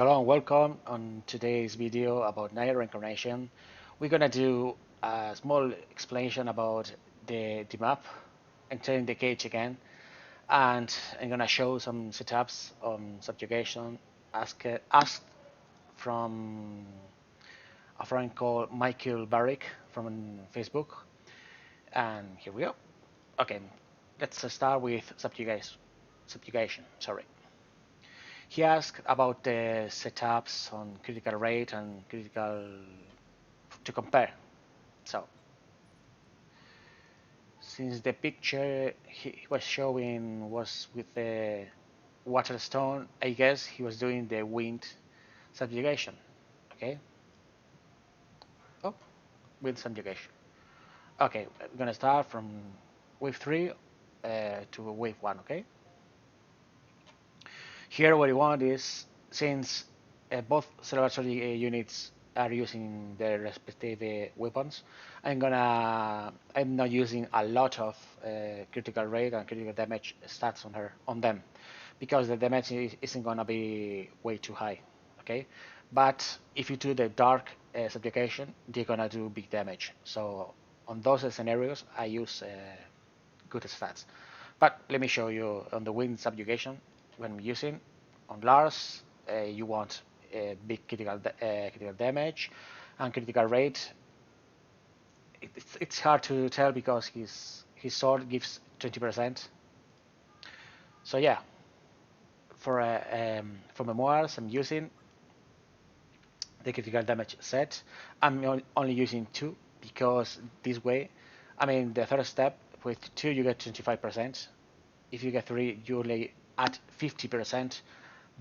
Hello and welcome on today's video about Nier reincarnation. We're gonna do a small explanation about the map, entering the cage again, and I'm gonna show some setups on subjugation asked from a friend called Michael Barrick from Facebook. And here we go. Okay, let's start with subjugation. Subjugation, sorry. He asked about the setups on critical rate and critical to compare. So, since the picture he was showing was with the waterstone, I guess he was doing the wind subjugation. Okay. Oh, wind subjugation. Okay, we're gonna start from wave 3 to wave 1. Okay. Here, what you want is, since both celebratory units are using their respective weapons, I'm not using a lot of critical rate and critical damage stats on them, because the damage isn't gonna be way too high. Okay, but if you do the dark subjugation, they're gonna do big damage. So on those scenarios, I use good stats. But let me show you on the wind subjugation when I'm using on Lars. You want big critical damage and critical rate. It's hard to tell because his sword gives 20%. So yeah, for memoirs I'm using the critical damage set. I'm only using 2 because this way, I mean the first step with 2 you get 25%. If you get 3 you only add 50%.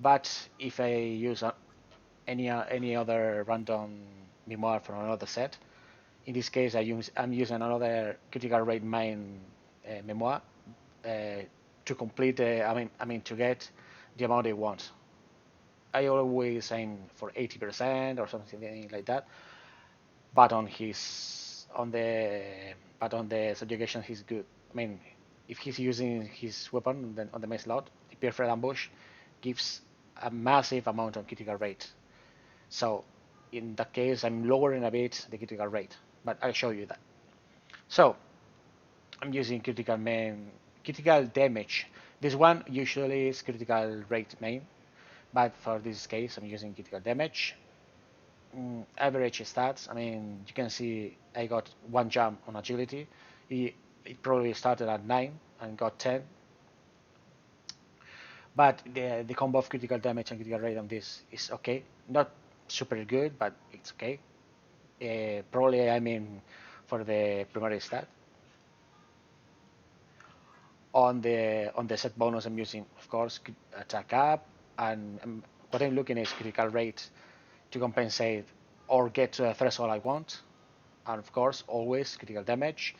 But if I use any other random memoir from another set, in this case I'm using another critical rate mine memoir uh, to complete I mean to get the amount I want. I always aim for 80% or something like that. But on the subjugation he's good. I mean, if he's using his weapon then on the main slot, the perfect ambush gives a massive amount of critical rate. So in that case, I'm lowering a bit the critical rate, but I'll show you that. So I'm using critical damage. This one usually is critical rate main, but for this case, I'm using critical damage. Average stats. I mean, you can see I got 1 jump on agility. It probably started at 9 and got 10. But the combo of critical damage and critical rate on this is okay. Not super good, but it's okay. Probably I mean for the primary stat. On the set bonus, I'm using, of course, attack up, and what I'm looking is critical rate to compensate or get to the threshold I want, and of course, always critical damage.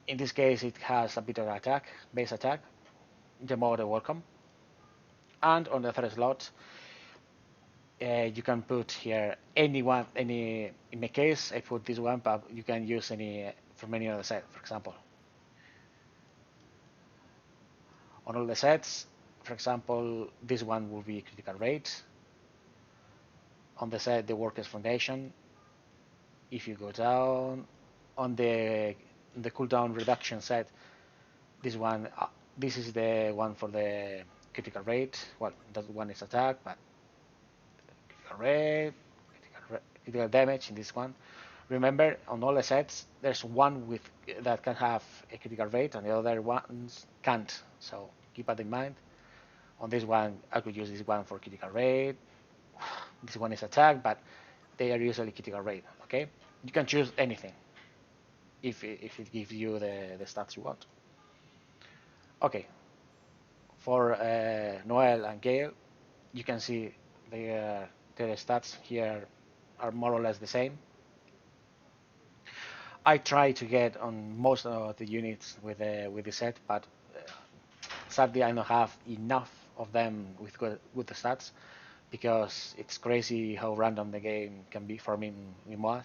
In this case, it has a bit of attack, base attack, the more the welcome. And on the third slot, you can put here anyone, any. In my case, I put this one, but you can use any from any other set, for example. On all the sets, for example, this one will be critical rate. On the set, the workers foundation. If you go down on the cooldown reduction set, this one, this is the one for the critical rate. Well, that one is attack, but critical rate, critical damage in this one. Remember, on all the sets, there's one with that can have a critical rate, and the other ones can't. So keep that in mind. On this one, I could use this one for critical rate. This one is attack, but they are usually critical rate. Okay, you can choose anything if it gives you the stats you want. Okay, for Noel and Gale, you can see their stats here are more or less the same. I try to get on most of the units with the set, but sadly I don't have enough of them with the stats, because it's crazy how random the game can be for me in MOAs.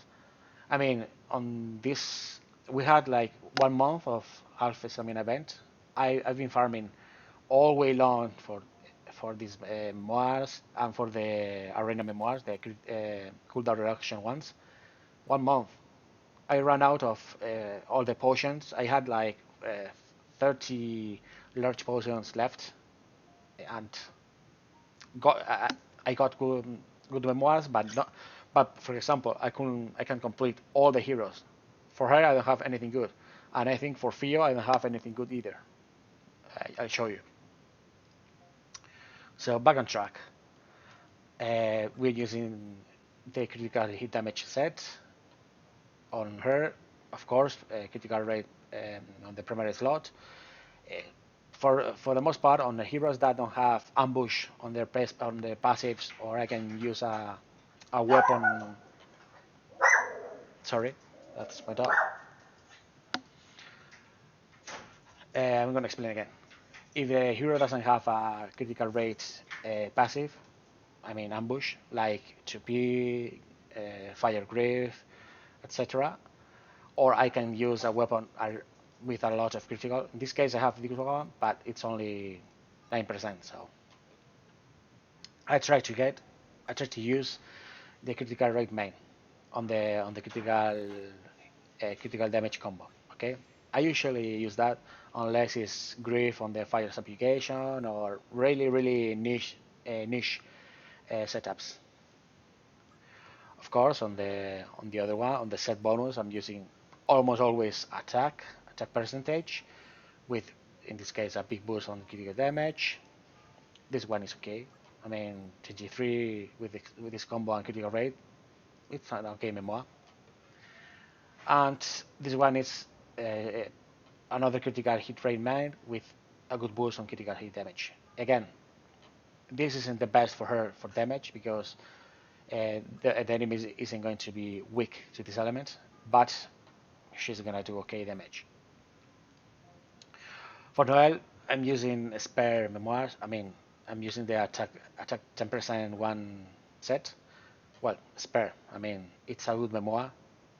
I mean, on this, we had like 1 month of Alpha Stamina event. I've been farming all way long for these memoirs and for the arena memoirs, the cooldown reduction ones. 1 month. I ran out of all the potions. I had like 30 large potions left, and got I got good memoirs, but not. But for example, I can complete all the heroes. For her, I don't have anything good, and I think for Fio, I don't have anything good either. I'll show you. So back on track. We're using the critical hit damage set on her, of course, critical rate on the primary slot. Uh, for the most part, on the heroes that don't have ambush on their passives, or I can use a weapon. Sorry, that's my dog. I'm gonna explain again. If the hero doesn't have a critical rate passive, I mean ambush, like 2P, fire grief, etc., or I can use a weapon with a lot of critical. In this case, I have critical one, but it's only 9%. So I try to use the critical rate main on the critical damage combo. Okay, I usually use that unless it's grief on the fire subjugation or really niche setups. Of course, on the other one, on the set bonus, I'm using almost always attack percentage, with in this case a big boost on critical damage. This one is okay. I mean, 23 with this combo and critical rate, it's an okay memoir. And this one is another critical hit rate main with a good boost on critical hit damage. Again, this isn't the best for her for damage because the enemy isn't going to be weak to this element, but she's gonna do okay damage. For Noel, I'm using spare memoirs. I mean, I'm using the attack 10% one set. Well, spare. I mean, it's a good memoir,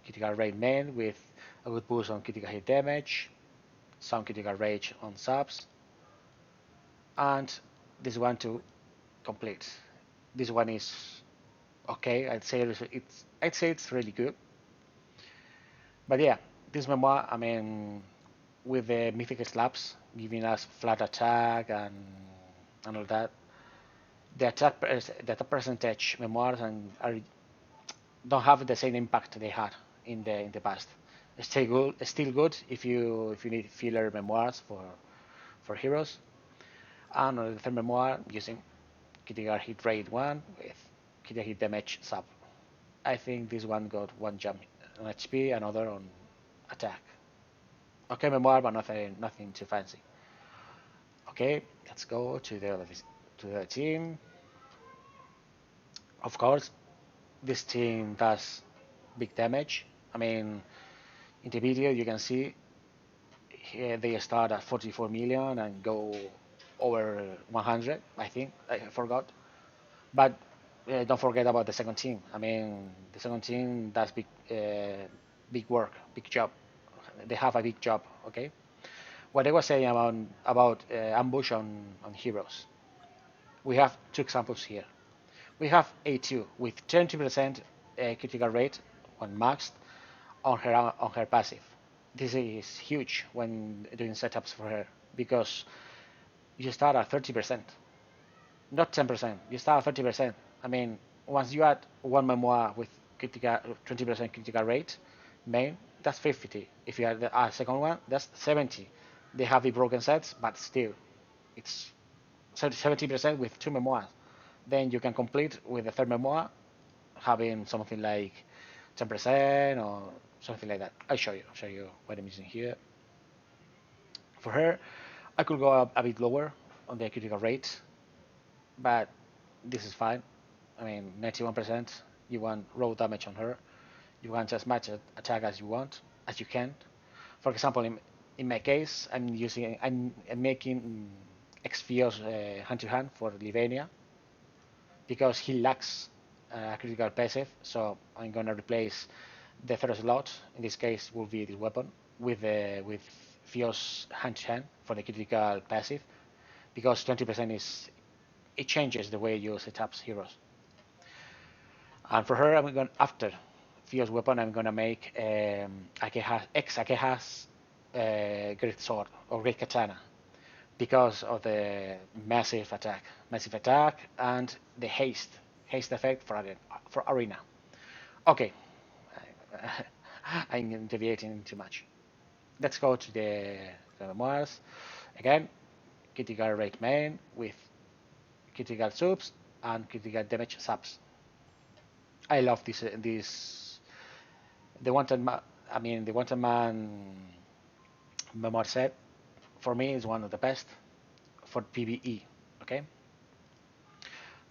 critical rate main with a good boost on critical hit damage, some critical rage on subs, and this one to complete. This one is okay. I'd say it's really good. But yeah, this memoir, I mean, with the mythic slaps giving us flat attack and all that, the attack percentage memoirs don't have the same impact they had in the past. It's still good if you need filler memoirs for heroes. And on the third memoir, using critical hit rate one with critical hit damage sub. I think this one got one jump on HP, another on attack. Okay, memoir, but nothing too fancy. Okay, let's go to the team. Of course, this team does big damage. I mean, in the video you can see here they start at 44 million and go over 100. I think I forgot, but don't forget about the second team. I mean, the second team does big work, big job. They have a big job. Okay. What I was saying about ambush on heroes. We have two examples here. We have A2 with 20% critical rate when maxed on her passive. This is huge when doing setups for her because you start at 30%, not 10%. You start at 30%. I mean, once you add one memoir with 20% critical rate, main, that's 50. If you add a second one, that's 70. They have the broken sets, but still, it's 70% with two memoirs. Then you can complete with the third memoir, having something like 10% or something like that. I'll show you what I'm using here. For her, I could go up a bit lower on the critical rate, but this is fine. I mean, 91%. You want raw damage on her. You want as much attack as you want, as you can. For example, in my case, I'm making Xfios hand to hand for Livenia because he lacks critical passive. So I'm gonna replace the third slot. In this case, will be this weapon with Fios hand to hand for the critical passive because 20% is it changes the way you set up heroes. And for her, I'm going after Fierce Weapon. I'm gonna make Akeha's Great Sword or Great Katana because of the massive attack, and the haste effect for arena. Okay, I'm deviating too much. Let's go to the memoirs again. Critical rate main with critical subs and critical damage subs. I love this the wanted man. I mean the wanted man memoir set for me is one of the best for PvE. Okay.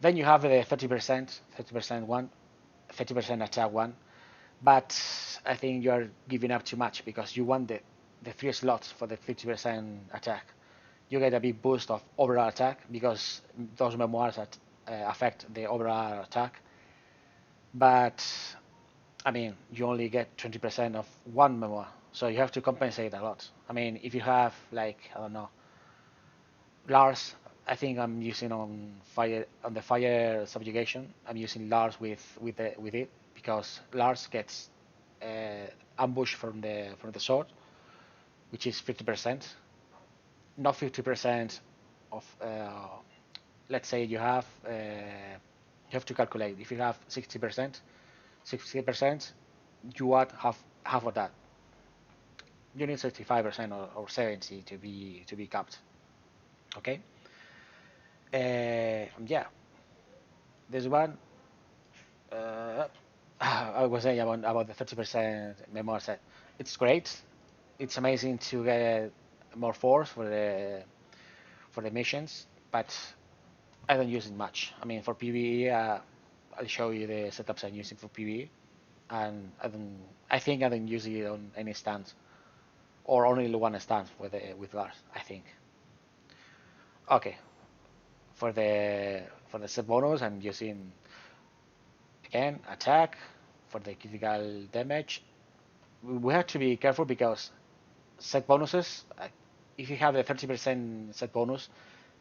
Then you have the 30% one, 30% attack one, but I think you are giving up too much because you want the 3 slots for the 50% attack. You get a big boost of overall attack because those memoirs affect the overall attack, but I mean you only get 20% of one memoir, so you have to compensate a lot. I mean if you have like I don't know Lars, I think I'm using on the fire subjugation. I'm using Lars with it because Lars gets ambush from the sword, which is 50%, not 50% of. Let's say you have to calculate. If you have 60%, 60%, you add half of that. You need 65% or 70 to be capped. Okay. Yeah, this one I was saying about the 30% memoir set. It's great. It's amazing to get more force for the missions, but I don't use it much. I mean, for PvE, I'll show you the setups I'm using for PvE, and I think I don't use it on any stand, or only one stand with Lars. I think. Okay, for the set bonus, I'm using again attack for the critical damage. We have to be careful because set bonuses, if you have the 30% set bonus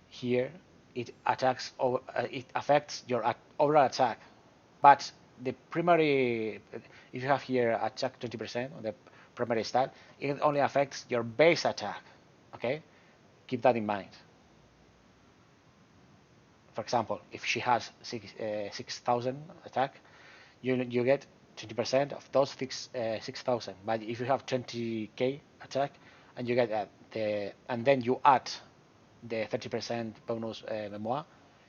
here, it affects your overall attack, but the primary, if you have here attack 20% on the primary stat, it only affects your base attack. Okay, keep that in mind. For example, if she has 6,000 attack, you get 20% of those 6,000. But if you have 20k attack and you get and then you add the 30% bonus memoir,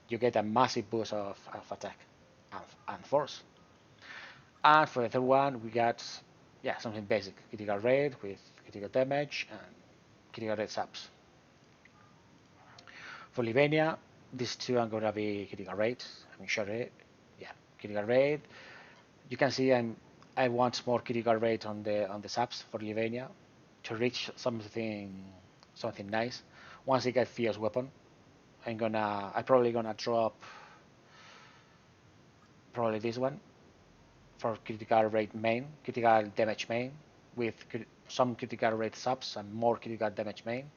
you get a massive boost of attack and force. And for the third one, we got something basic: critical rate with critical damage and critical rate subs. For Livenia, these two are gonna be critical rate. I'm sure critical rate. You can see I want more critical rate on the subs for Livenia to reach something nice. Once I get fierce weapon, I probably gonna drop probably this one for critical rate main, critical damage main with some critical rate subs and more critical damage main,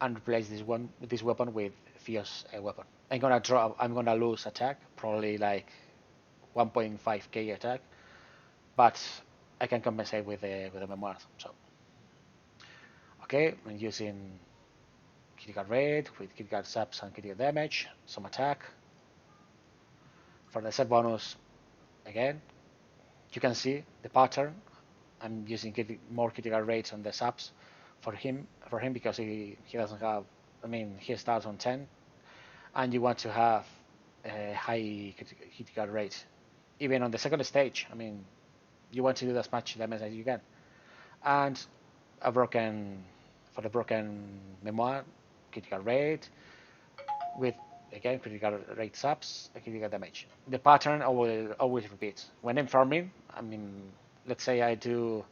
and replace this weapon with fierce weapon. I'm gonna lose attack, probably like 1.5k attack, but I can compensate with the memoirs. So okay, I'm using critical rate with critical subs and critical damage, some attack. For the set bonus, again, you can see the pattern. I'm using more critical rates on the subs for him because he doesn't have. I mean, he starts on 10, and you want to have a high critical rate, even on the second stage. I mean, you want to do as much damage as you can, and a broken for the broken memoir critical rate with again critical rate subs critical damage. The pattern always repeats when I'm farming. I mean, let's say I do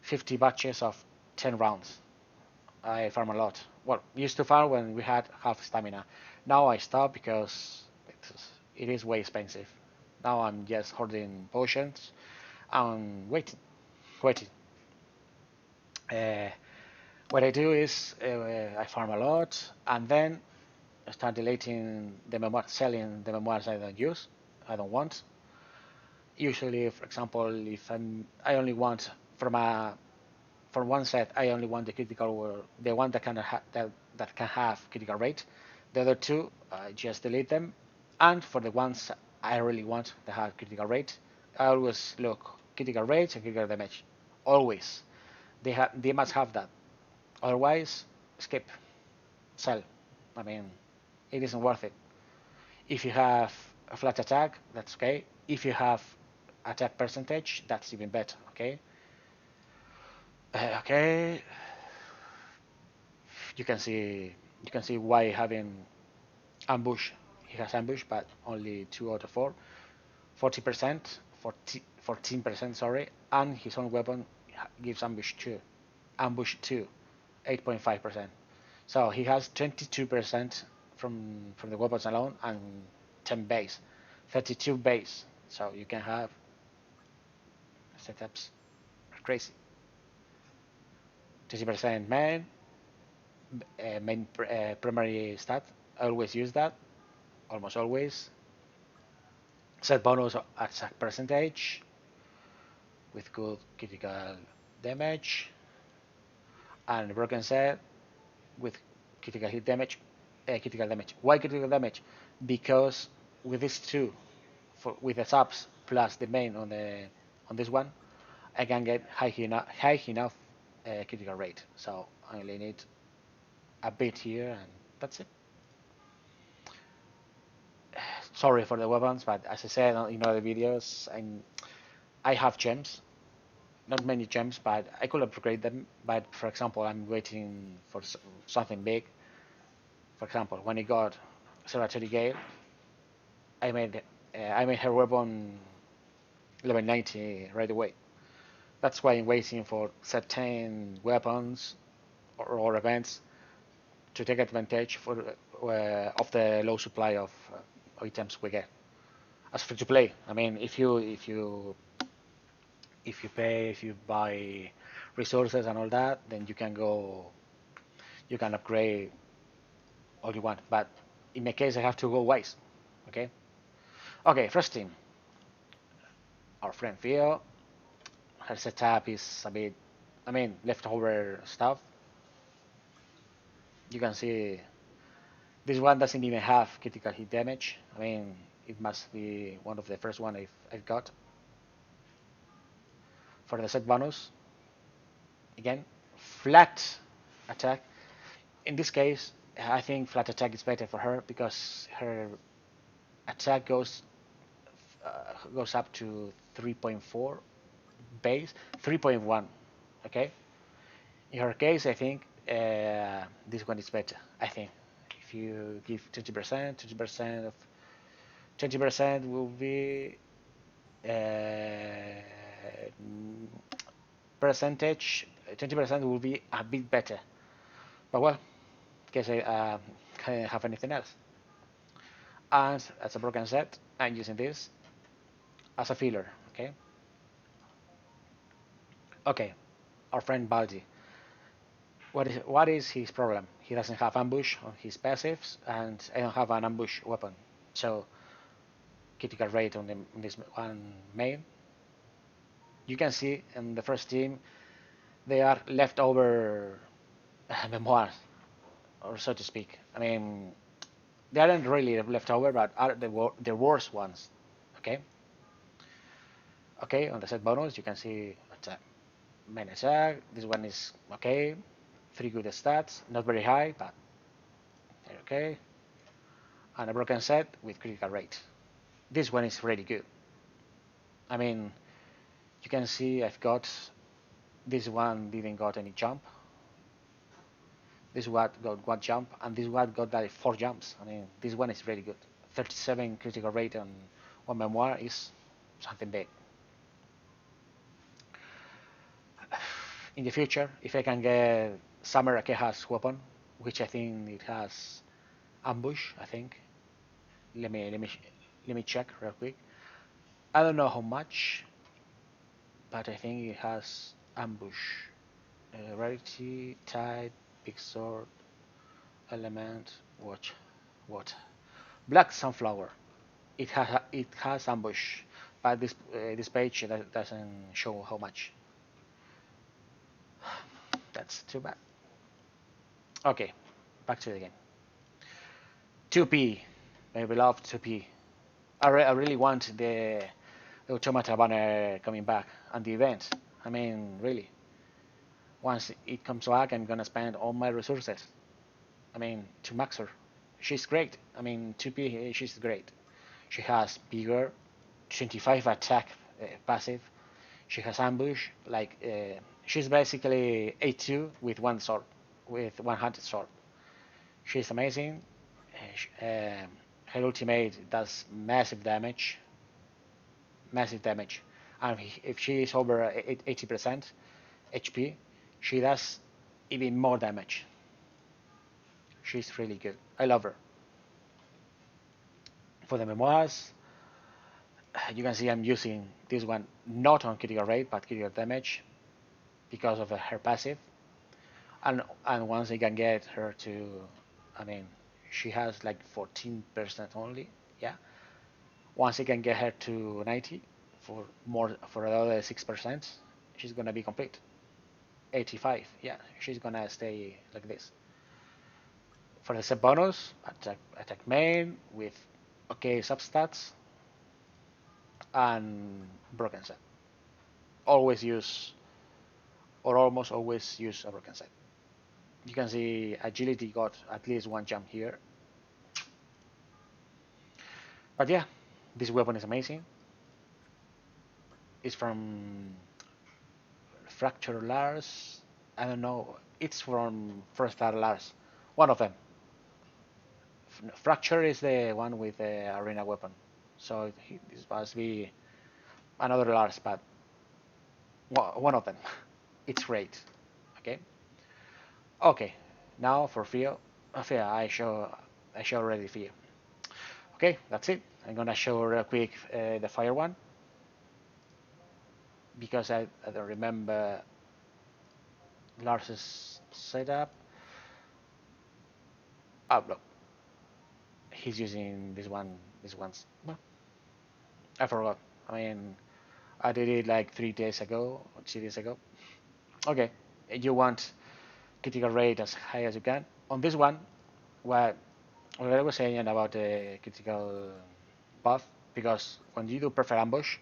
50 batches of 10 rounds. I farm a lot. Well, used to farm when we had half stamina. Now I stop because it is way expensive. Now I'm just hoarding potions and waiting. Uh, what I do is I farm a lot, and then start deleting the memoir, selling the memoirs I don't use, I don't want. Usually, for example, if I only want from a for one set, I only want the critical, the one that that can have critical rate. The other two, I just delete them. And for the ones I really want that have critical rate, I always look critical rate and critical damage. Always, they must have that. Otherwise, skip, sell. I mean, it isn't worth it. If you have a flat attack, that's okay. If you have attack percentage, that's even better. Okay. Okay. You can see why having ambush. He has ambush, but only 2 out of 4. 40%, 14%, sorry, and his own weapon gives ambush 2, 8.5%. So he has 22% from the weapons alone and 10 base, 32 base. So you can have setups crazy. 20% main primary stat. I always use that, almost always. Set bonus attack percentage with good critical damage, and broken set with critical hit damage. Critical damage. Why critical damage? Because with these two, with the subs plus the main on this one, I can get high enough critical rate. So I only need a bit here, and that's it. Sorry for the weapons, but as I said in other videos, I have gems, not many gems, but I could upgrade them. But for example, I'm waiting for something big. For example, when I got Observatory Gale, I made her weapon level 90 right away. That's why I'm waiting for certain weapons or events to take advantage of the low supply of items we get. As free to play, I mean, if you buy resources and all that, then you can upgrade all you want. But in my case, I have to go wise. Okay. Okay. First team, our friend Theo. Her setup is a bit, I mean, leftover stuff. You can see this one doesn't even have critical hit damage. I mean, it must be one of the first one I've got. For the set bonus, again, flat attack. In this case, I think flat attack is better for her because her attack goes up to 3.4 base, 3.1. Okay. In her case, I think this one is better. I think if you give 20%, 20% will be percentage. 20% will be a bit better. But well, in case I can't have anything else. And as a broken set, I'm using this as a filler. Okay. Okay. Our friend Baldi. What is his problem? He doesn't have ambush on his passives, and I don't have an ambush weapon. So critical rate on this one main. You can see in the first team they are leftover memoirs, or so to speak. I mean, they aren't really leftover, but are the worst ones. Okay. Okay. On the set bonus, you can see attack, main attack. This one is okay. 3 good stats, not very high, but they're okay. And a broken set with critical rate. This one is really good. I mean, you can see I've got this one didn't got any jump. This one got 1 jump, and this one got like 4 jumps. I mean, this one is really good. 37 critical rate on memoir is something big. In the future, if I can get Summer Akeha's weapon, which I think it has ambush, I think. Let me check real quick. I don't know how much, but I think it has ambush. Rarity, tide, big sword, element, watch. what? Black sunflower. It has ambush, but this page doesn't show how much. That's too bad. Okay, back to the game. 2P, my beloved 2P. I really want the Automata banner coming back and the event. I mean, really. Once it comes back, I'm gonna spend all my resources. I mean, to max her. She's great. I mean, 2P, she's great. She has bigger, 25 attack passive. She has ambush. She's basically A2 with one sword, with one-handed sword. She's amazing. Her ultimate does massive damage, and if she is over 80% HP, she does even more damage. She's really good. I love her. For the memoirs, you can see I'm using this one not on critical rate but critical damage because of her passive, and once I can get her to, I mean, she has like 14% only, yeah. Once I can get her to 90 for another 6%, she's gonna be complete. 85, yeah, she's gonna stay like this. For the set bonus, attack main with okay substats and broken set. Always use, or almost always use, a broken set. You can see agility got at least one jump here. But yeah, this weapon is amazing. It's from Fracture Lars. I don't know. It's from First Star Lars. One of them. Fracture is the one with the arena weapon. So this must be another Lars, but one of them. It's great. Okay. Okay. Now for Fio. Fio, I show already Fio. Okay, that's it. I'm gonna show real quick the fire one because I don't remember Lars's setup. Oh no, he's using this one. This one's well, I forgot. I mean, I did it like 3 days ago or 2 days ago. Okay, you want critical rate as high as you can. On this one, what I was saying about the critical buff, because when you do perfect ambush,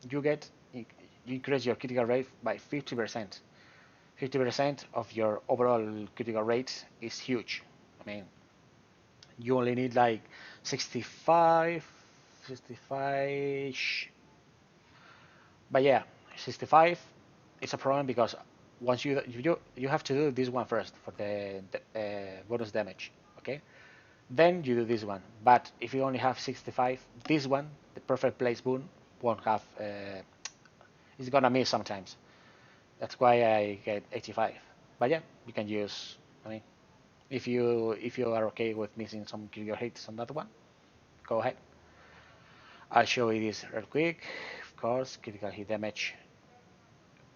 you get you increase your critical rate by 50%. 50% of your overall critical rate is huge. I mean, you only need like 65, 65, but yeah, 65 is a problem because once you have to do this one first for the bonus damage, okay? Then you do this one. But if you only have 65, this one, the perfect place boon, won't have. It's gonna miss sometimes. That's why I get 85. But yeah, you can use. I mean, if you are okay with missing some critical hits on that one, go ahead. I'll show you this real quick. Of course, critical hit damage.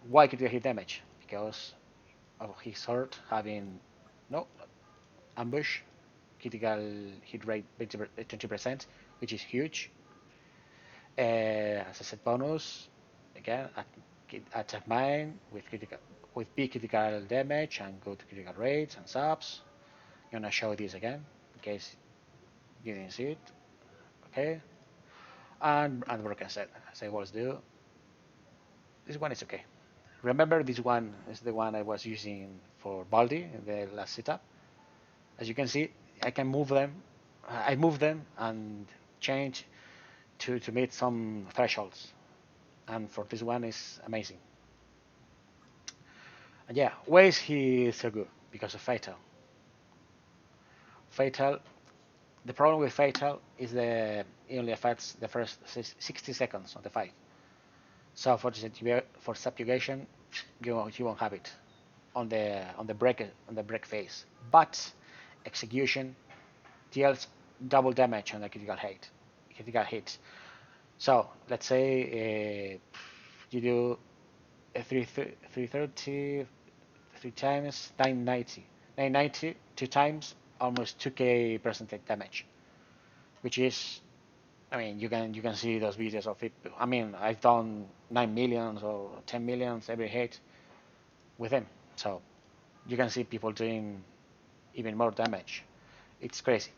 Why critical hit damage? Because of his sword having no ambush, critical hit rate 20%, which is huge. As I said, bonus again. Attack mine with big critical damage and good critical rates and subs. I'm gonna show this again in case you didn't see it. Okay, and broken set as I always do. This one is okay. Remember, this one is the one I was using for Baldi in the last setup. As you can see, I can move them. I move them and change to meet some thresholds. And for this one is amazing. And yeah, why is he so good? Because of Fatal. Fatal. The problem with Fatal is that it only affects the first 60 seconds of the fight. So for subjugation, you won't have it on the break phase. But execution deals double damage on the critical hit. So let's say you do a 330 3 times 990, 990 2 times. almost 2k percentage damage, which is, I mean, you can see those videos of it. I mean, I've done 9 millions or 10 millions every hit with him, so you can see people doing even more damage. It's crazy.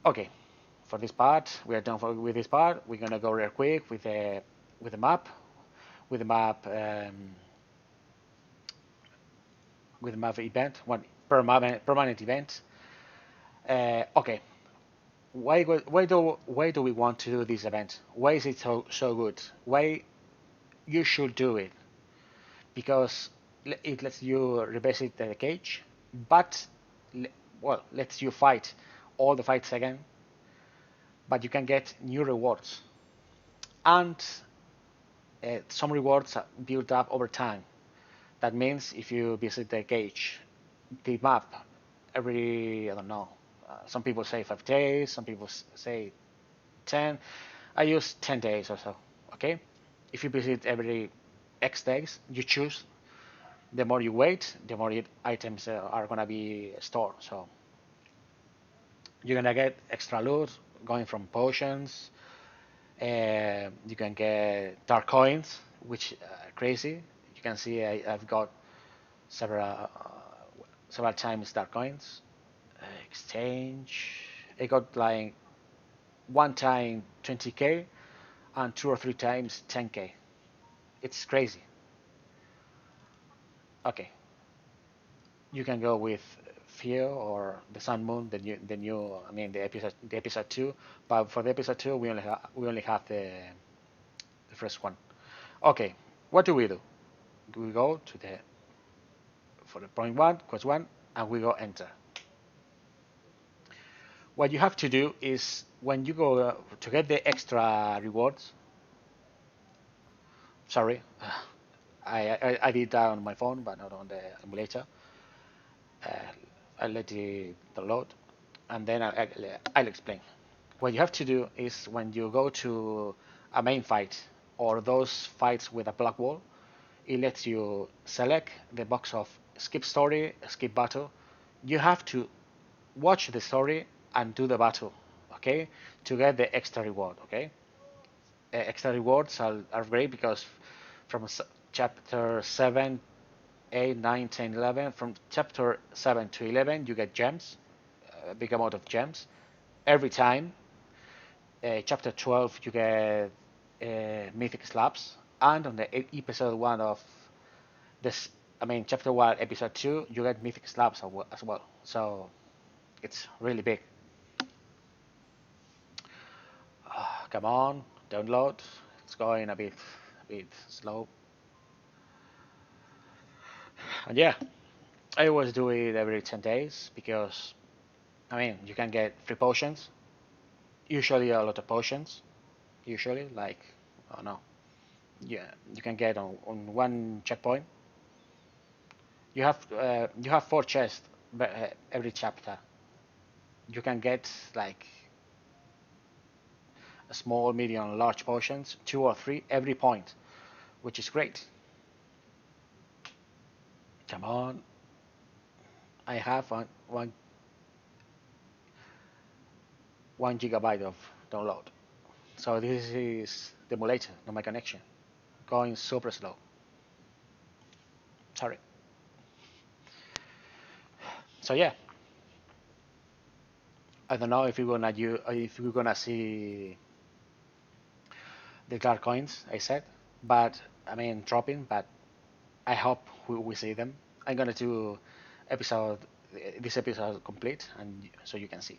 Okay, for this part, we are done with this part. We're gonna go real quick with the map, with the map with the map event, one permanent event. Okay, why do we want to do this event? Why is it so good? Why you should do it? Because it lets you revisit the cage, but well, lets you fight all the fights again, but you can get new rewards, and some rewards are built up over time. That means if you visit the cage, the map, every, I don't know, some people say 5 days, some people say 10. I use 10 days or so. Okay, if you visit every X days, you choose. The more you wait, the more items are gonna be stored. So you're gonna get extra loot going from potions. You can get dark coins, which are crazy. You can see I've got several times dark coins. Exchange. I got like one time 20k and two or three times 10k. It's crazy. Okay, you can go with Fear or the Sun Moon, the new. I mean the episode two. But for the episode two, we only have the first one. Okay, what do? We go to the for the point one, quest one, and we go enter. What you have to do is when you go to get the extra rewards. Sorry, I did that on my phone, but not on the emulator. Uh, I'll let it download, and then I'll explain. What you have to do is when you go to a main fight or those fights with a black wall, it lets you select the box of skip story, skip battle. You have to watch the story and do the battle, okay, to get the extra reward, okay. Extra rewards are great because from chapter 7, 8, 9, 10, 11, from chapter 7 to 11 you get gems, a big amount of gems every time. Chapter 12 you get mythic slabs, and on the episode 1 of this, I mean chapter 1 episode 2, you get mythic slabs as well, so it's really big. Come on, download. It's going a bit slow. And yeah, I always do it every 10 days because, I mean, you can get free potions. Usually a lot of potions. Usually, like, oh no, yeah, you can get on one checkpoint. You have 4 chests every chapter. You can get like a small, medium, large potions, 2 or 3 every point, which is great. Come on, I have one gigabyte of download. So this is the emulator, not my connection. Going super slow. Sorry. So yeah, I don't know if we're gonna see the dark coins I said, but I mean dropping. But I hope we see them. I'm gonna do episode this episode complete, and so you can see.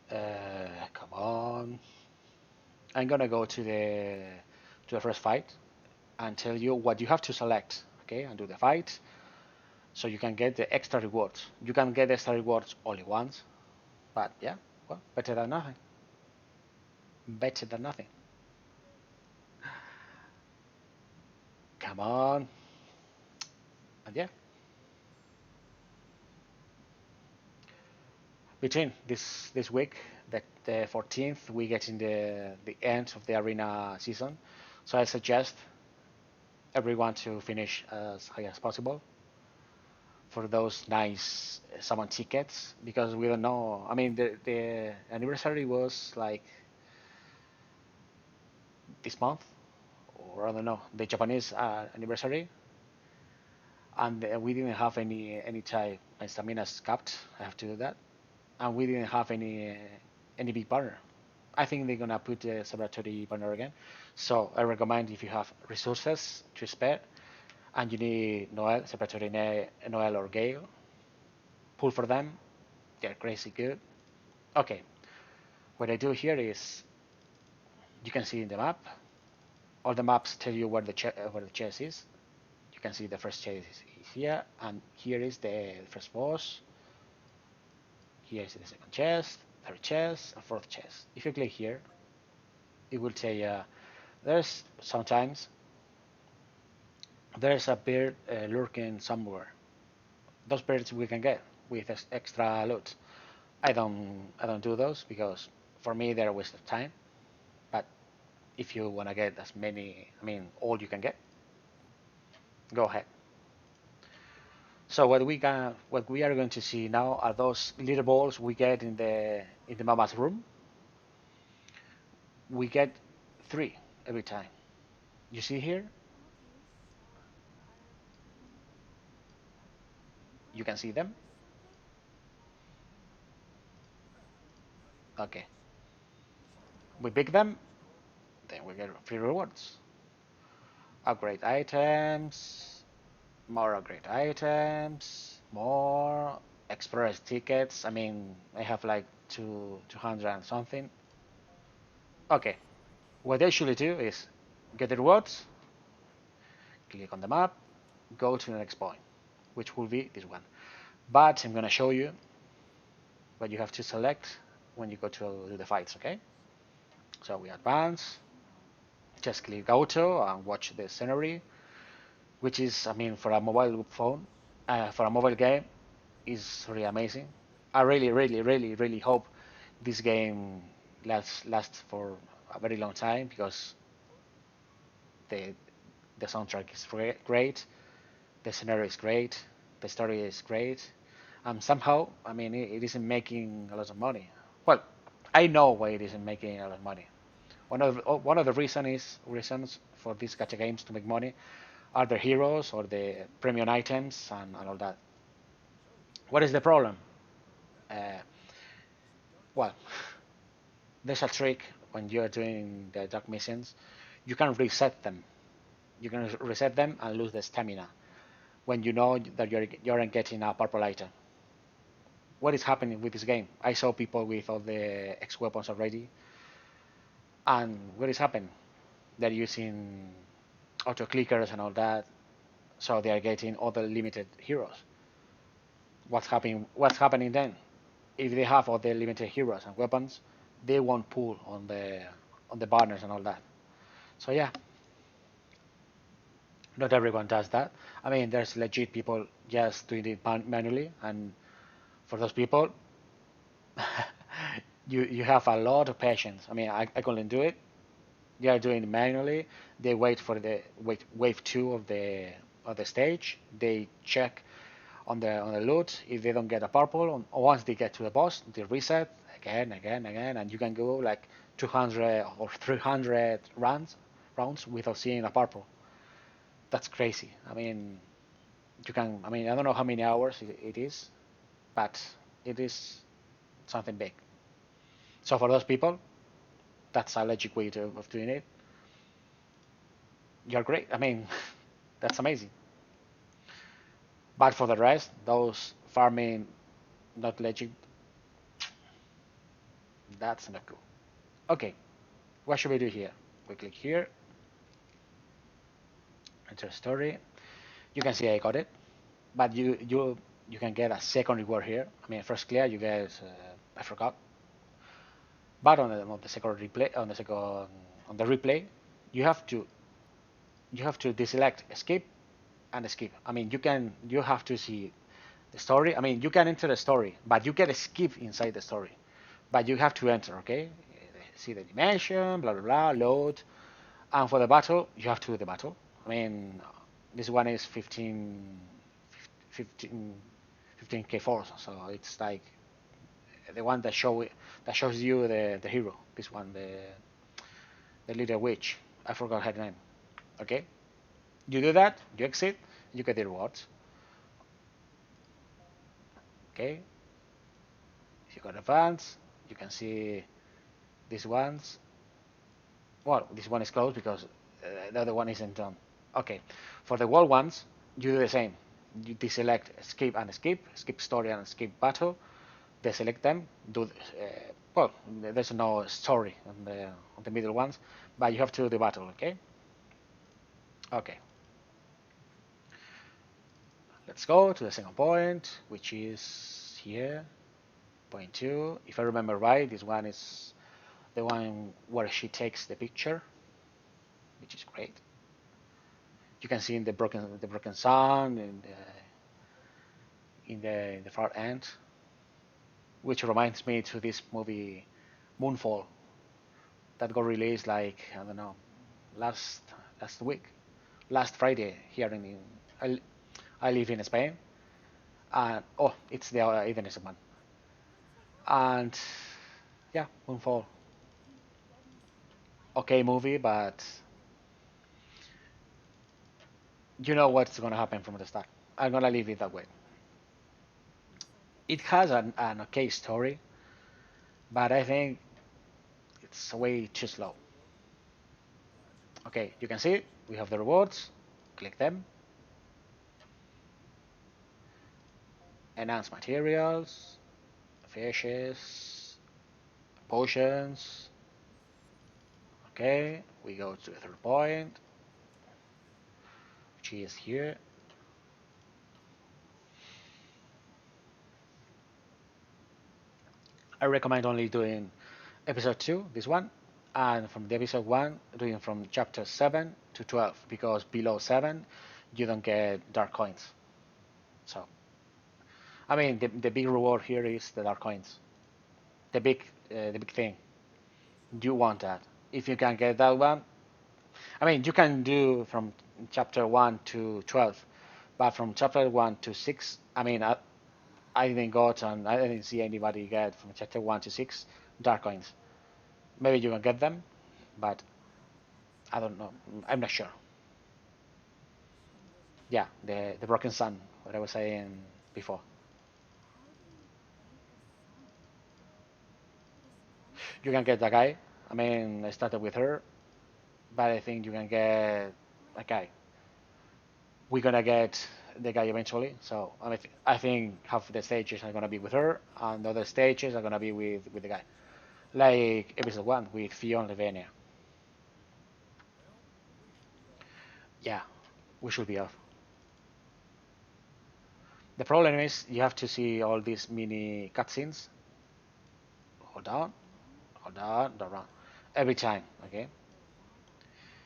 Come on. I'm gonna go to the first fight and tell you what you have to select. Okay, and do the fight so you can get the extra rewards. You can get extra rewards only once, but yeah, well, better than nothing. Better than nothing. Come on. And yeah, between this week, the 14th, we get in the end of the arena season. So I suggest everyone to finish as high as possible. for those nice summon tickets because we don't know. I mean, the anniversary was like this month, or I don't know, the Japanese anniversary, and we didn't have any type. My stamina is capped. I have to do that, and we didn't have any big partner. I think they're gonna put the celebratory partner again. So I recommend if you have resources to spare and you need Noel, celebratory Noel or Gale, pull for them. They're crazy good. Okay, what I do here is you can see in the map. All the maps tell you where the chest is. You can see the first chest is here, and here is the first boss. Here is the second chest, third chest, and fourth chest. If you click here, it will tell you there's sometimes there's a bird lurking somewhere. Those birds we can get with extra loot. I don't do those because for me they're a waste of time. But if you wanna get as many, I mean all you can get, go ahead. So what we are going to see now are those little balls we get in the mama's room. We get 3 every time. You see here? You can see them. Okay. We pick them, then we get free rewards. Upgrade items, more upgrade items, more express tickets. I mean, I have like 200 and something. Okay. What I usually do is get the rewards, click on the map, go to the next point, which will be this one. But I'm gonna show you what you have to select when you go to do the fights, okay? So we advance, just click auto and watch the scenery, which is, I mean, for a mobile phone, for a mobile game, is really amazing. I really, really, really, really hope this game lasts for a very long time because the the soundtrack is great, the scenario is great, the story is great, and somehow, I mean, it isn't making a lot of money. Well, I know why it isn't making a lot of money. One of the reasons for these gacha games to make money are the heroes or the premium items and all that. What is the problem? Uh, well, there's a trick when you are doing the dark missions. You can reset them. You can reset them and lose the stamina when you know that you're getting a purple item. What is happening with this game? I saw people with all the X weapons already, and what is happening? They're using auto clickers and all that, so they are getting all the limited heroes. What's happening then? If they have all the limited heroes and weapons, they won't pull on the banners and all that. So yeah, not everyone does that. I mean, there's legit people just doing it manually, and for those people, you have a lot of patience. I mean, I couldn't do it. They are doing it manually. They wait for the wave two of the stage. They check on the loot. If they don't get a purple, once they get to the boss, they reset again, and you can go like 200 or 300 rounds without seeing a purple. That's crazy. I mean, you can. I mean, I don't know how many hours it is, but it is something big. So for those people, that's a logic way of doing it. You're great. I mean, that's amazing. But for the rest, those farming not legit, that's not cool. Okay, what should we do here? We click here, enter story. You can see I got it, but you can get a second reward here. I mean, first clear you get I forgot, but on the second replay on the replay, you have to deselect escape and escape. I mean, you have to see the story. I mean, you can enter the story, but you get skip inside the story, but you have to enter. Okay, see the dimension, blah blah blah, load, and for the battle, you have to do the battle. I mean, this one is 15 15k force. So it's like the one that shows you the hero. This one, the little witch. I forgot her name. Okay, you do that, you exit, you get the rewards. Okay, if you got advance, you can see these ones. Well, this one is closed because the other one isn't done. Okay, for the wall ones, you do the same. You deselect skip story and skip battle. Deselect them. Well, there's no story on the middle ones, but you have to do the battle. Okay. Okay. Let's go to the second point, which is here. Point two. If I remember right, this one is the one where she takes the picture, which is great. You can see in the broken sun and in the far end, which reminds me to this movie Moonfall that got released like I don't know last last week, last Friday here in I live in Spain, and oh, it's the Evanescent one, and yeah, Moonfall, okay movie, but you know what's gonna happen from the start. I'm gonna leave it that way. It has an okay story, but I think it's way too slow. Okay, you can see we have the rewards. Click them. Enhance materials, fishes, potions. Okay, we go to the third point, which is here. I recommend only doing episode 2, this one, and from the episode 1, doing from chapter 7 to 12, because below 7, you don't get dark coins. So, I mean, the big reward here is the dark coins. The big thing. You want that. If you can get that one, I mean, you can do from chapter 1 to 12, but from chapter 1 to 6, I mean, I didn't got and I didn't see anybody get from chapter 1 to 6 dark coins. Maybe you can get them, but I don't know. I'm not sure. Yeah, the broken sun, what I was saying before. You can get that guy. I mean, I started with her, but I think you can get a guy. We're gonna get the guy eventually. So I think half the stages are gonna be with her, and the other stages are gonna be with the guy. Like episode 1 with Fion Levenia. Yeah, we should be off. The problem is you have to see all these mini cutscenes. Hold on, hold on, don't run. Every time, okay?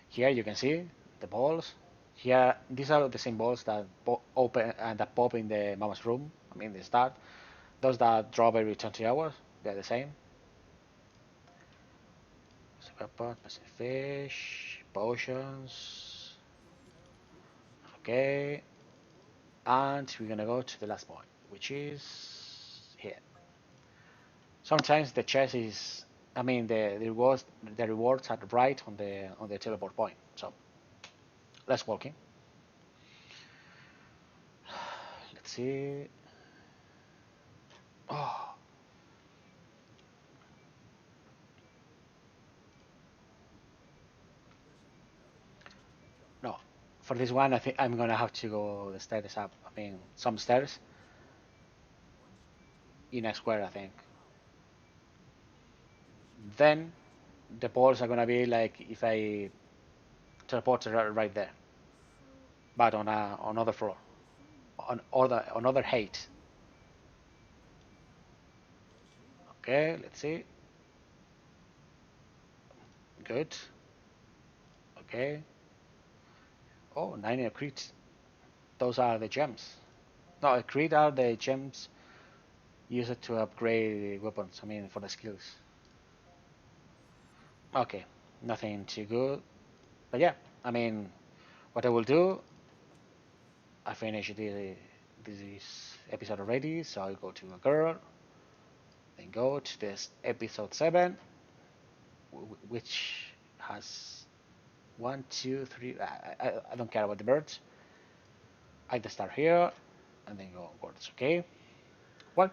Here you can see the balls. Here, these are the same balls that open and that pop in the mama's room. I mean, the start. Those that drop every 20 hours, they're the same. Super pot, massive fish, potions. Okay, and we're gonna go to the last point, which is here. Sometimes the chest is, I mean, the rewards are right on the teleport point. So let's walk in. Let's see. Oh no, for this one I think I'm gonna have to go the stairs up. I mean, some stairs in a square. I think. Then the balls are gonna be like if I teleport right there, but on another floor, on other height. Okay, let's see. Good. Okay. Oh, 9 crits. Those are the gems. No, crit are the gems used to upgrade weapons. I mean, for the skills. Okay, nothing too good. But yeah, I mean, what I will do, I finish this episode already, so I'll go to a girl, then go to this episode 7, which has 1, 2, 3. I don't care about the birds. I just start here and then go onwards. Okay. Well,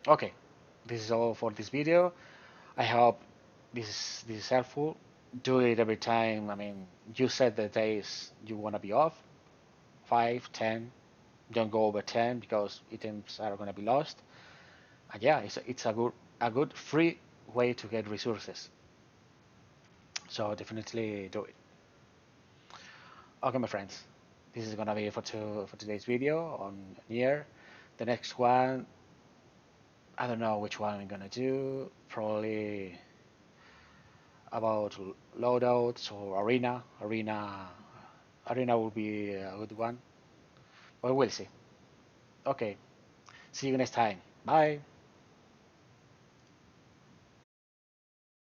okay. This is all for this video. I hope this is helpful. Do it every time. I mean, you set the days you want to be off. 5, 10. Don't go over 10 because items are gonna be lost. And yeah, it's a good free way to get resources. So definitely do it. Okay, my friends, this is gonna be for today's video on Nier. The next one, I don't know which one I'm gonna do. Probably about loadouts or arena. Arena will be a good one, but we'll see. Okay, see you next time. Bye.